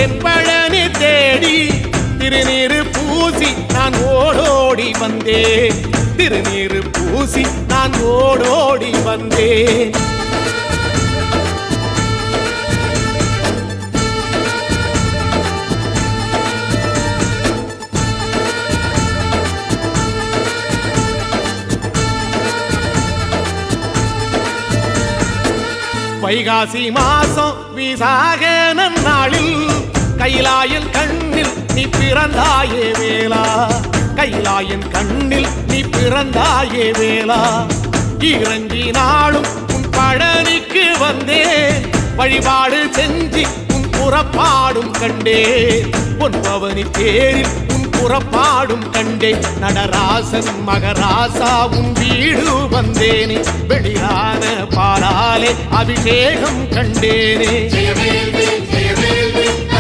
தென்பழனி தேடி திருநீரு பூசி நான் ஓடோடி வந்தேன். திருநீரு பூசி நான் ஓடோடி வந்தேன். வைகாசி மாசம் விசாக நன்னாளில் கைலாயன் கண்ணில் நீ பிறந்தாயே வேளா. கைலாயன் கண்ணில் நீ பிறந்தாயே வேளா. இறங்கி நாளும் உன் பழனிக்கு வந்தேன். வழிபாடு செஞ்சு உன் புறப்பாடும் கண்டேன். பொன்பவனி தேரில் உன் புறப்பாடும் கண்டேன். நடராசன் மகராசா உன் வீடு வந்தேனே. வெளியான பாலாலே அபிஷேகம் கண்டேனே.